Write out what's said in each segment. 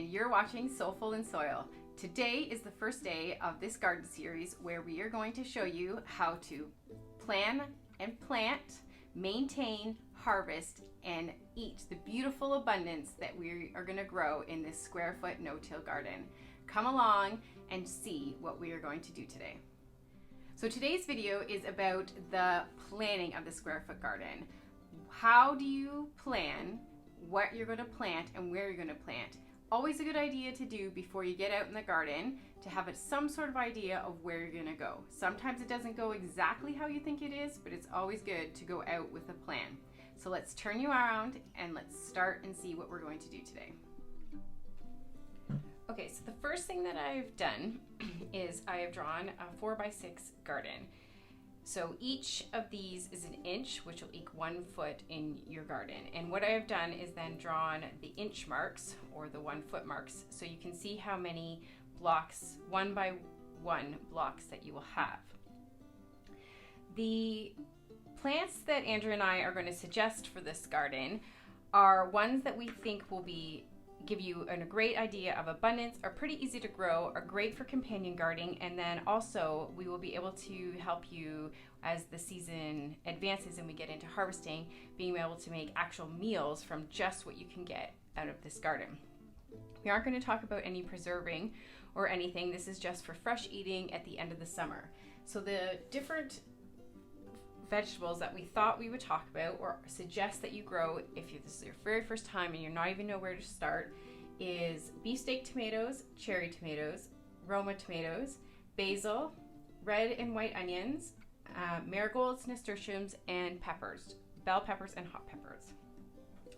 and you're watching Soulful in Soil. Today is the first day of this garden series where we are going to show you how to plan and plant, maintain, harvest, and eat the beautiful abundance that we are going to grow in this square foot no-till garden. Come along and see what we are going to do today. So today's video is about the planning of the square foot garden. How do you plan what you're going to plant and where you're going to plant? Always a good idea to do before you get out in the garden, to have some sort of idea of where you're going to go. Sometimes it doesn't go exactly how you think it is, but it's always good to go out with a plan. So let's turn you around and let's start and see what we're going to do today. Okay, so the first thing that I've done is I have drawn a 4x6 garden. So each of these is an inch, which will equal 1 foot in your garden. And what I have done is then drawn the inch marks or the 1 foot marks, so you can see how many blocks, 1 by 1 blocks that you will have. The plants that Andrew and I are going to suggest for this garden are ones that we think will give you a great idea of abundance, are pretty easy to grow, are great for companion gardening, and then also we will be able to help you as the season advances and we get into harvesting, being able to make actual meals from just what you can get out of this garden. We aren't going to talk about any preserving or anything. This is just for fresh eating at the end of the summer. So the different vegetables that we thought we would talk about or suggest that you grow if this is your very first time and you're not even know where to start is beefsteak tomatoes, cherry tomatoes, Roma tomatoes, basil, red and white onions, marigolds, nasturtiums, and peppers, bell peppers and hot peppers.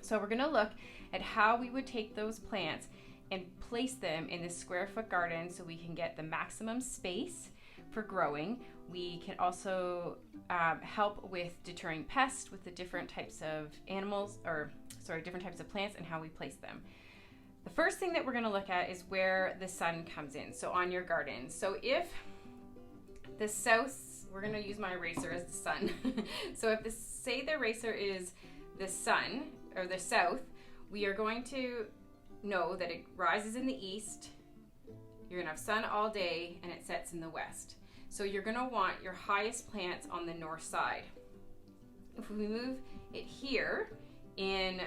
So we're going to look at how we would take those plants and place them in this square foot garden so we can get the maximum space for growing. We can also help with deterring pests with the different types of different types of plants and how we place them. The first thing that we're going to look at is where the sun comes in, so on your garden. So if the south, we're going to use my eraser as the sun. So if say the eraser is the sun or the south, we are going to know that it rises in the east, you're going to have sun all day, and it sets in the west. So you're going to want your highest plants on the north side. If we move it here in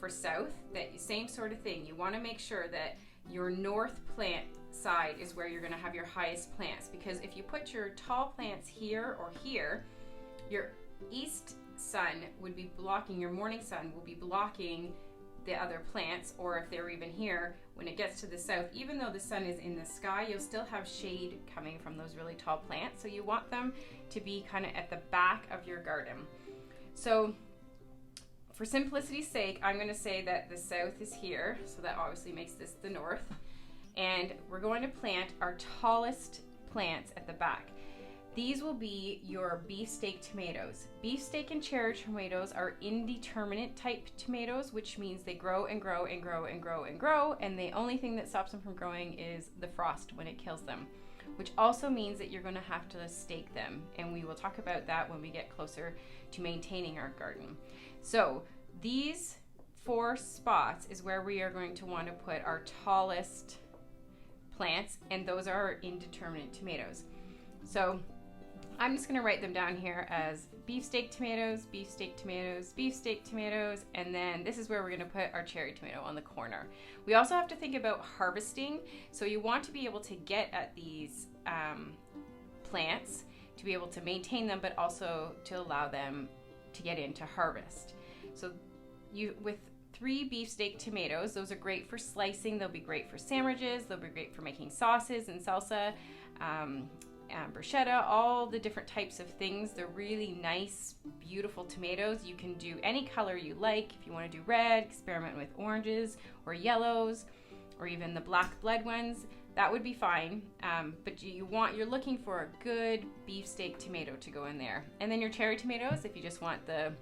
for south, that same sort of thing. You want to make sure that your north plant side is where you're going to have your highest plants, because if you put your tall plants here or here, your east sun would be blocking, your morning sun will be blocking the other plants, or if they're even here, when it gets to the south, even though the sun is in the sky, you'll still have shade coming from those really tall plants. So you want them to be kind of at the back of your garden. So for simplicity's sake, I'm going to say that the south is here, so that obviously makes this the north. And we're going to plant our tallest plants at the back. These will be your beefsteak tomatoes. Beefsteak and cherry tomatoes are indeterminate type tomatoes, which means they grow and grow and grow and grow and grow, and the only thing that stops them from growing is the frost when it kills them, which also means that you're going to have to stake them, and we will talk about that when we get closer to maintaining our garden. So these 4 spots is where we are going to want to put our tallest plants, and those are indeterminate tomatoes. So I'm just going to write them down here as beefsteak tomatoes, beefsteak tomatoes, beefsteak tomatoes, and then this is where we're going to put our cherry tomato on the corner. We also have to think about harvesting, so you want to be able to get at these plants to be able to maintain them, but also to allow them to get into harvest. So with 3 beefsteak tomatoes, those are great for slicing, they'll be great for sandwiches, they'll be great for making sauces and salsa, bruschetta, all the different types of things. They're really nice, beautiful tomatoes. You can do any color you like. If you want to do red, experiment with oranges or yellows, or even the black blood ones, that would be fine. But you're looking for a good beefsteak tomato to go in there. And then your cherry tomatoes, if you just want the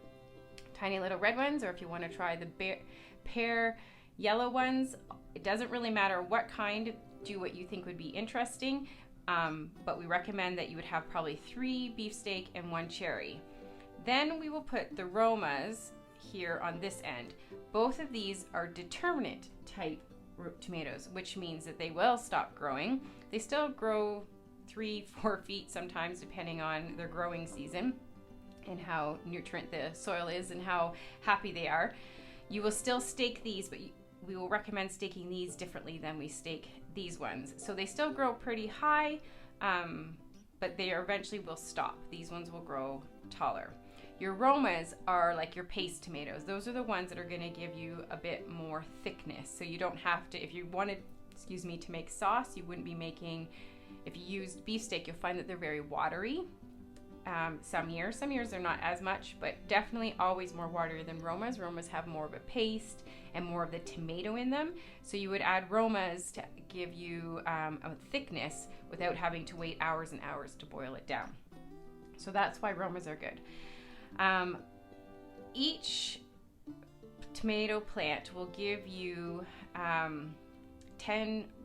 tiny little red ones, or if you want to try the pear yellow ones, it doesn't really matter what kind. Do what you think would be interesting. But we recommend that you would have probably 3 beefsteak and 1 cherry. Then we will put the Romas here on this end. Both of these are determinate type tomatoes, which means that they will stop growing. They still grow 3-4 feet sometimes, depending on their growing season and how nutrient the soil is and how happy they are. You will still stake these, but we will recommend staking these differently than we stake these ones. So they still grow pretty high, but they eventually will stop. These ones will grow taller. Your Romas are like your paste tomatoes. Those are the ones that are going to give you a bit more thickness. So you don't have to, if you wanted, to make sauce, you wouldn't be making, if you used beefsteak, you'll find that they're very watery. Some years they're not as much, but definitely always more watery than Romas. Romas have more of a paste and more of the tomato in them. So you would add Romas to give you a thickness without having to wait hours and hours to boil it down. So that's why Romas are good. Each tomato plant will give you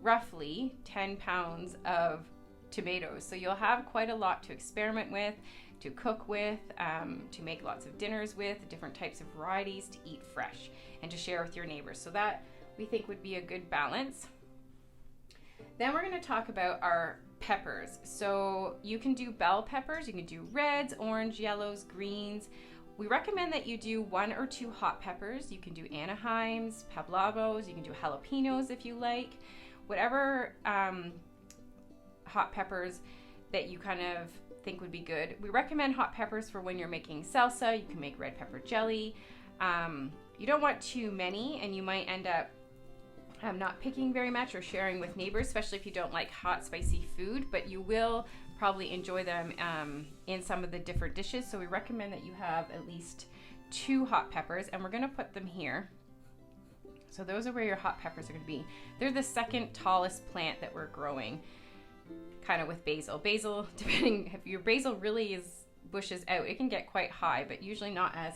roughly 10 pounds of tomatoes. So you'll have quite a lot to experiment with, to cook with, to make lots of dinners with, different types of varieties to eat fresh and to share with your neighbors. So that we think would be a good balance. Then we're going to talk about our peppers. So you can do bell peppers, you can do reds, orange, yellows, greens. We recommend that you do 1 or 2 hot peppers. You can do Anaheims, Poblados, you can do jalapenos if you like. Whatever hot peppers that you kind of think would be good. We recommend hot peppers for when you're making salsa. You can make red pepper jelly. You don't want too many, and you might end up not picking very much or sharing with neighbors, especially if you don't like hot, spicy food, but you will probably enjoy them in some of the different dishes. So we recommend that you have at least 2 hot peppers, and we're gonna put them here. So those are where your hot peppers are gonna be. They're the second tallest plant that we're growing, kind of with basil. Basil, depending if your basil really bushes out, it can get quite high, but usually not as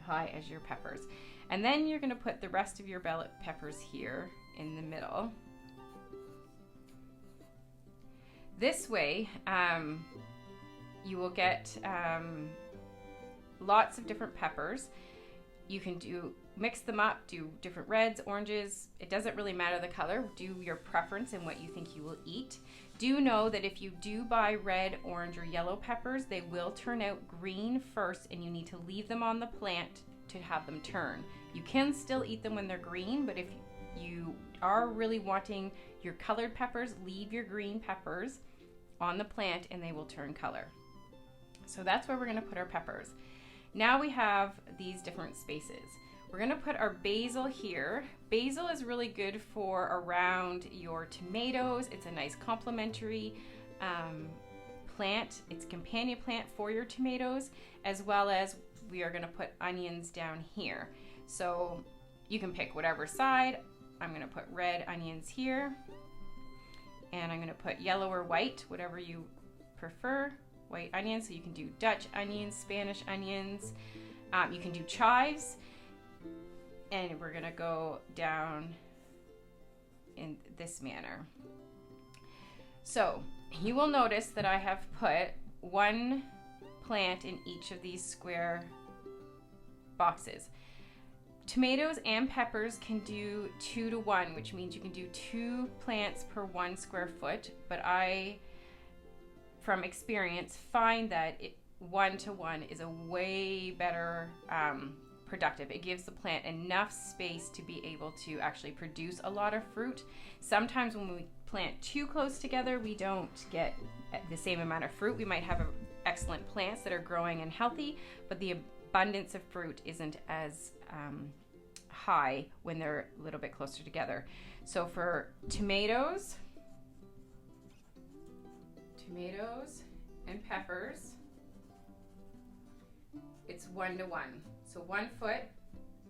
high as your peppers. And then you're gonna put the rest of your bell peppers here in the middle. This way, you will get lots of different peppers. You can mix them up, do different reds, oranges. It doesn't really matter the color. Do your preference and what you think you will eat. Do know that if you do buy red, orange, or yellow peppers, they will turn out green first, and you need to leave them on the plant to have them turn. You can still eat them when they're green, but if you are really wanting your colored peppers, leave your green peppers on the plant and they will turn color. So that's where we're going to put our peppers. Now we have these different spaces. We're going to put our basil here. Basil is really good for around your tomatoes. It's a nice complementary plant. It's a companion plant for your tomatoes, as well as we are going to put onions down here. So you can pick whatever side. I'm going to put red onions here, and I'm going to put yellow or white, whatever you prefer, white onions. So you can do Dutch onions, Spanish onions, you can do chives, and we're going to go down in this manner. So you will notice that I have put 1 plant in each of these square boxes. Tomatoes and peppers can do 2 to 1, which means you can do 2 plants per 1 square foot. But I, from experience, find that 1 to 1 is a way better productive. It gives the plant enough space to be able to actually produce a lot of fruit. Sometimes when we plant too close together, we don't get the same amount of fruit. We might have excellent plants that are growing and healthy, but the abundance of fruit isn't as high when they're a little bit closer together. So for tomatoes and peppers, it's 1 to 1. So 1 foot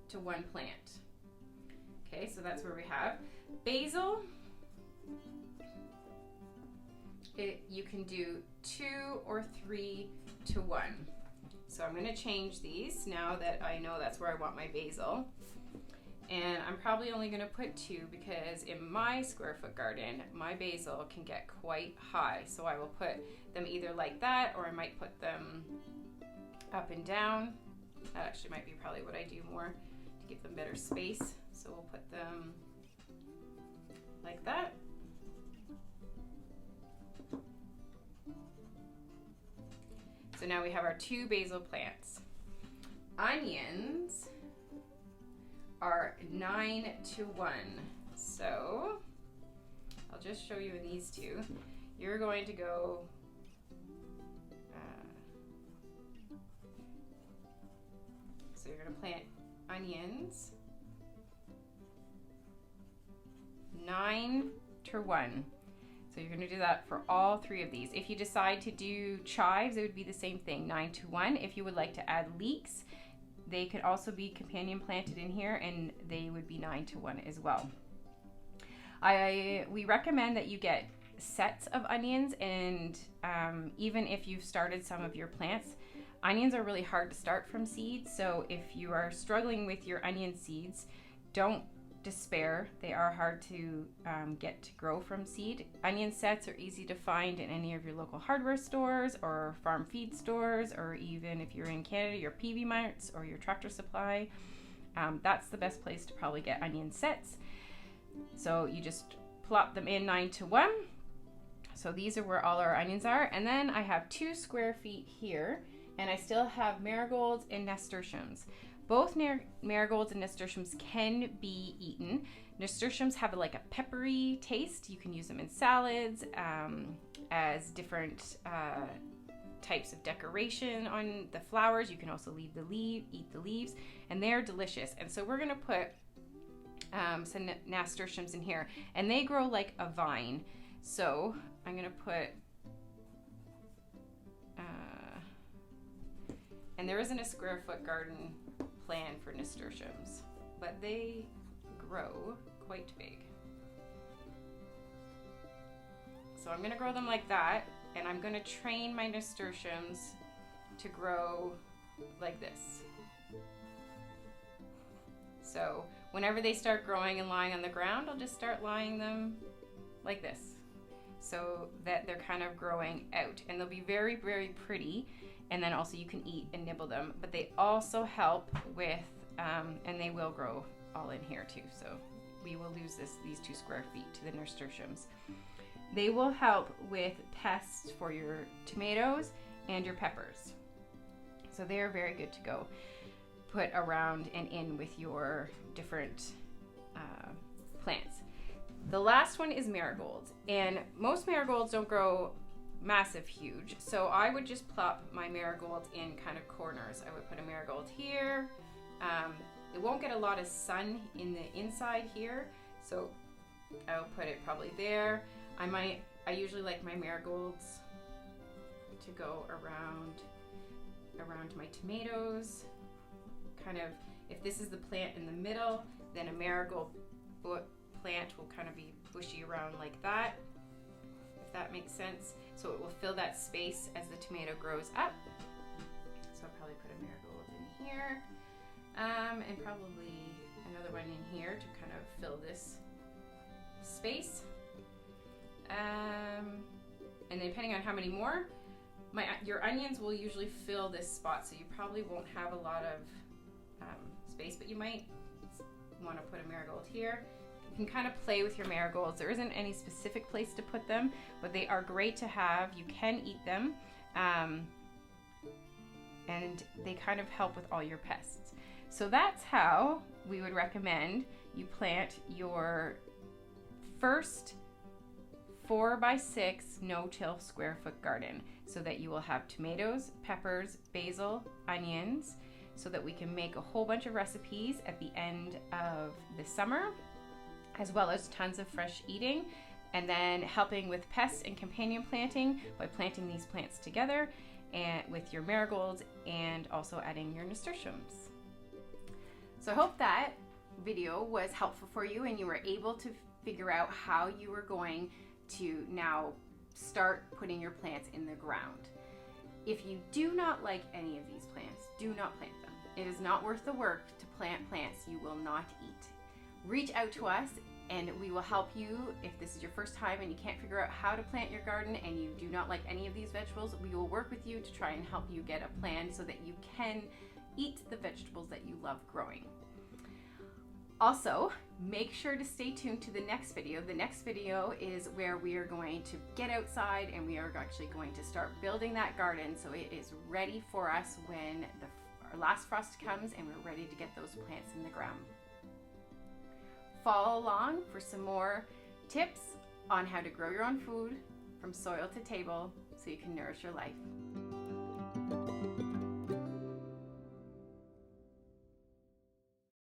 to 1 plant. Okay, so that's where we have. Basil, you can do 2 or 3 to 1. So I'm going to change these now that I know that's where I want my basil. And I'm probably only going to put 2 because in my square foot garden, my basil can get quite high. So I will put them either like that, or I might put them up and down. That actually might be probably what I do more to give them better space. So we'll put them like that. So now we have our 2 basil plants. Onions are 9-to-1. So I'll just show you in these 2. You're going to go so you're going to plant onions 9-to-1. So you're going to do that for all 3 of these. If you decide to do chives, it would be the same thing, 9-to-1. If you would like to add leeks, they could also be companion planted in here, and they would be 9-to-1 as well. We recommend that you get sets of onions, and even if you've started some of your plants, onions are really hard to start from seeds. So if you are struggling with your onion seeds, don't despair. They are hard to get to grow from seed. Onion sets are easy to find in any of your local hardware stores or farm feed stores, or even if you're in Canada, your PV Marts or your Tractor Supply. That's the best place to probably get onion sets. So you just plop them in 9-to-1. So these are where all our onions are. And then I have 2 square feet here, and I still have marigolds and nasturtiums. Both marigolds and nasturtiums can be eaten. Nasturtiums have like a peppery taste. You can use them in salads, as different types of decoration on the flowers. You can also eat the leaves, and they're delicious. And so we're gonna put some nasturtiums in here, and they grow like a vine. So I'm gonna put, and there isn't a square foot garden plan for nasturtiums, but they grow quite big. So I'm gonna grow them like that, and I'm gonna train my nasturtiums to grow like this. So whenever they start growing and lying on the ground, I'll just start lying them like this, so that they're kind of growing out, and they'll be very, very pretty. And then also you can eat and nibble them, but they also help with, and they will grow all in here too. So we will lose these 2 square feet to the nasturtiums. They will help with pests for your tomatoes and your peppers. So they're very good to go put around and in with your different plants. The last one is marigolds, and most marigolds don't grow massive huge, so I would just plop my marigolds in kind of corners. I would put a marigold here. It won't get a lot of sun in the inside here, so I'll put it probably there. I usually like my marigolds to go around my tomatoes. Kind of, if this is the plant in the middle, then a marigold plant will kind of be bushy around like that, if that makes sense. So it will fill that space as the tomato grows up. So I'll probably put a marigold in here, and probably another one in here to kind of fill this space. And then depending on how many more, your onions will usually fill this spot, so you probably won't have a lot of space, but you might want to put a marigold here. You can kind of play with your marigolds. There isn't any specific place to put them, but they are great to have. You can eat them, and they kind of help with all your pests. So that's how we would recommend you plant your first 4x6 no-till square foot garden, so that you will have tomatoes, peppers, basil, onions, so that we can make a whole bunch of recipes at the end of the summer, as well as tons of fresh eating, and then helping with pests and companion planting by planting these plants together and with your marigolds, and also adding your nasturtiums. So I hope that video was helpful for you and you were able to figure out how you were going to now start putting your plants in the ground. If you do not like any of these plants, do not plant them. It is not worth the work to plant plants you will not eat. Reach out to us and we will help you. If this is your first time and you can't figure out how to plant your garden and you do not like any of these vegetables, we will work with you to try and help you get a plan so that you can eat the vegetables that you love growing. Also, make sure to stay tuned to the next video. The next video is where we are going to get outside and we are actually going to start building that garden so it is ready for us when our last frost comes and we're ready to get those plants in the ground. Follow along for some more tips on how to grow your own food from soil to table so you can nourish your life.